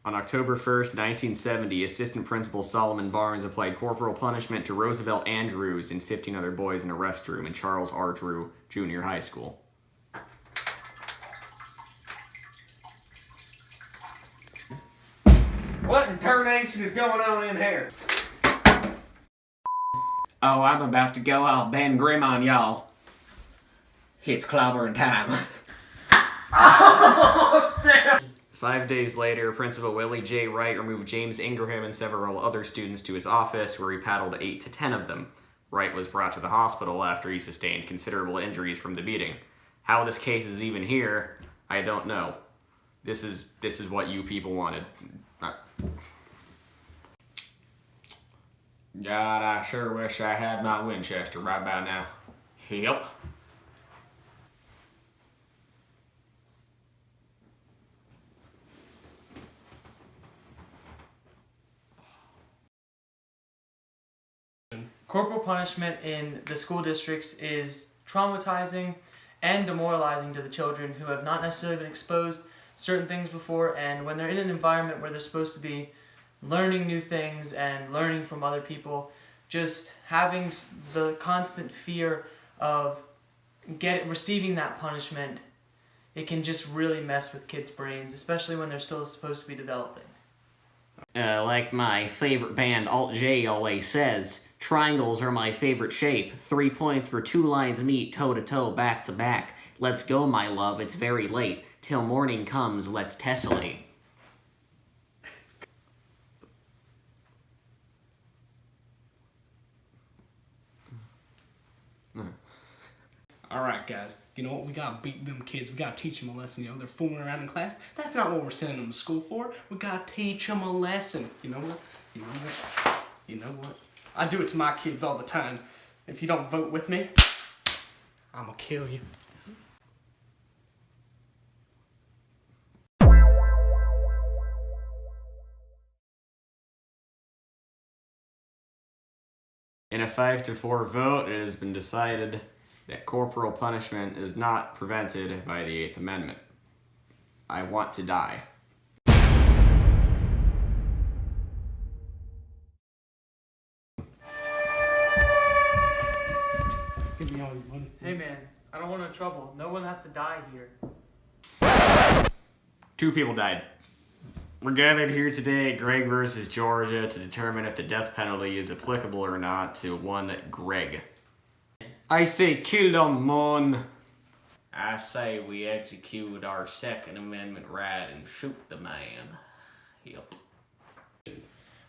On October 1st, 1970, Assistant Principal Solomon Barnes applied corporal punishment to Roosevelt Andrews and 15 other boys in a restroom in Charles R. Drew Junior High School. What in tarnation is going on in here? Oh, I'm about to go all Ben Grimm on y'all. It's clobbering time. Oh, Sam! 5 days later, Principal Willie J. Wright removed James Ingraham and several other students to his office, where he paddled 8 to 10 of them. Wright was brought to the hospital after he sustained considerable injuries from the beating. How this case is even here, I don't know. This is what you people wanted. God, I sure wish I had my Winchester right about now. Yep. Corporal punishment in the school districts is traumatizing and demoralizing to the children who have not necessarily been exposed to certain things before, and when they're in an environment where they're supposed to be learning new things and learning from other people, just having the constant fear of receiving that punishment, it can just really mess with kids' brains, especially when they're still supposed to be developing. Like my favorite band Alt J always says, triangles are my favorite shape. 3 points where 2 lines meet toe to toe, back to back. Let's go, my love, it's very late. Till morning comes, let's tessellate. Alright guys, you know what, we gotta beat them kids, we gotta teach them a lesson, they're fooling around in class. That's not what we're sending them to school for. We gotta teach them a lesson. You know what? I do it to my kids all the time. If you don't vote with me, I'm gonna kill you. In a 5-4 vote, it has been decided that corporal punishment is not prevented by the 8th Amendment. I want to die. Give me all your money. Hey man, I don't want no trouble. No one has to die here. 2 people died. We're gathered here today at Greg versus Georgia to determine if the death penalty is applicable or not to one Greg. I say kill them, mon. I say we execute our Second Amendment right and shoot the man. Yep.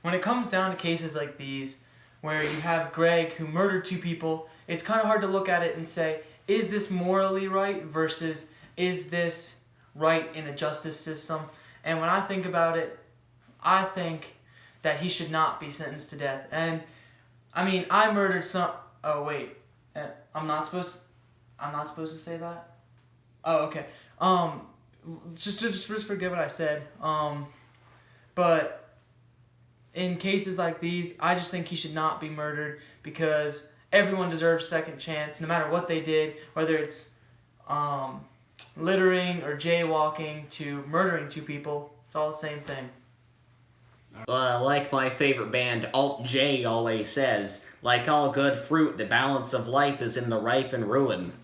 When it comes down to cases like these, where you have Greg who murdered 2 people, it's kind of hard to look at it and say, is this morally right versus is this right in a justice system? And when I think about it, I think that he should not be sentenced to death. And I mean, I murdered some. Oh wait, I'm not supposed to say that. Oh okay. Just forget what I said. But in cases like these, I just think he should not be murdered because everyone deserves a second chance, no matter what they did, whether it's littering or jaywalking to murdering 2 people. It's all the same thing. Like my favorite band Alt J always says, like all good fruit, the balance of life is in the ripe and ruin.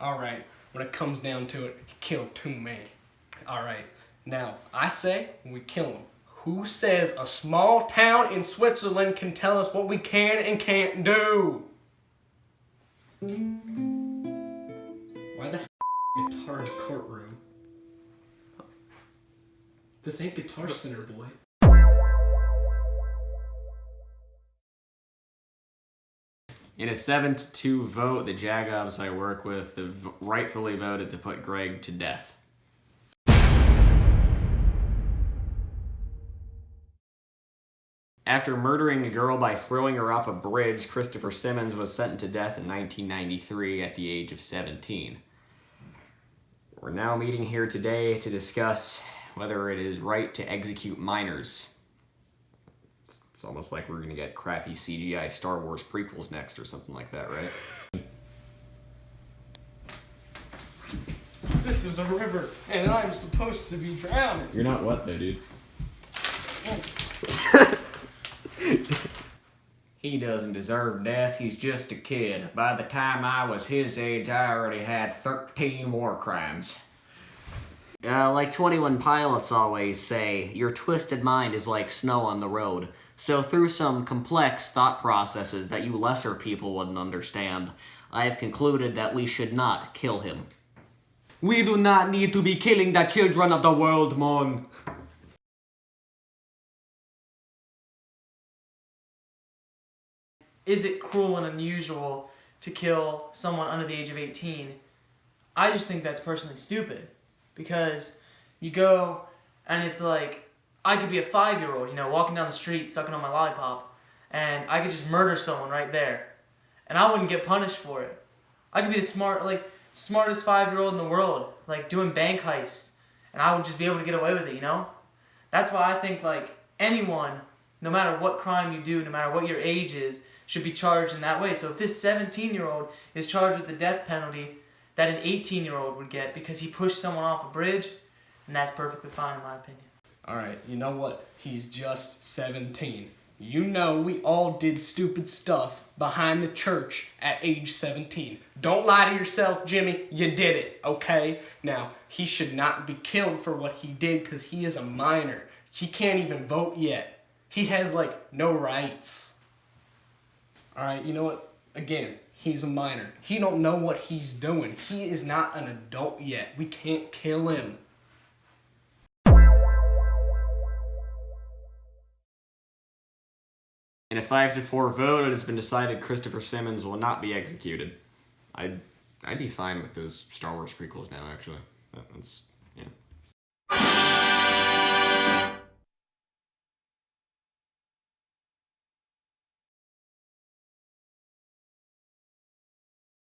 Alright, when it comes down to it, you kill 2 men. Alright, now, I say we kill them. Who says a small town in Switzerland can tell us what we can and can't do? Why the guitar in the courtroom? This ain't Guitar Center, boy. In a 7-2 vote, the Jagovs I work with have rightfully voted to put Greg to death. After murdering a girl by throwing her off a bridge, Christopher Simmons was sentenced to death in 1993 at the age of 17. We're now meeting here today to discuss whether it is right to execute minors. It's almost like we're gonna get crappy CGI Star Wars prequels next or something like that, right? This This is a river, and I'm supposed to be drowning. You're not wet though, dude. He doesn't deserve death, he's just a kid. By the time I was his age, I already had 13 war crimes. Like 21 Pilots always say, your twisted mind is like snow on the road. So through some complex thought processes that you lesser people wouldn't understand, I have concluded that we should not kill him. We do not need to be killing the children of the world, Mon. Is it cruel and unusual to kill someone under the age of 18? I just think that's personally stupid. Because you go and it's like, I could be a 5-year-old, walking down the street sucking on my lollipop, and I could just murder someone right there. And I wouldn't get punished for it. I could be the smartest 5-year-old in the world, doing bank heists, and I would just be able to get away with it, That's why I think, anyone, no matter what crime you do, no matter what your age is, should be charged in that way. So if this 17-year-old is charged with the death penalty that an 18-year-old would get because he pushed someone off a bridge, then that's perfectly fine in my opinion. Alright, you know what? He's just 17. You know we all did stupid stuff behind the church at age 17. Don't lie to yourself, Jimmy. You did it, okay? Now, he should not be killed for what he did because he is a minor. He can't even vote yet. He has, no rights. Alright, you know what? Again, he's a minor. He don't know what he's doing. He is not an adult yet. We can't kill him. In a 5-4 vote, it has been decided Christopher Simmons will not be executed. I'd be fine with those Star Wars prequels now, actually. That's, yeah.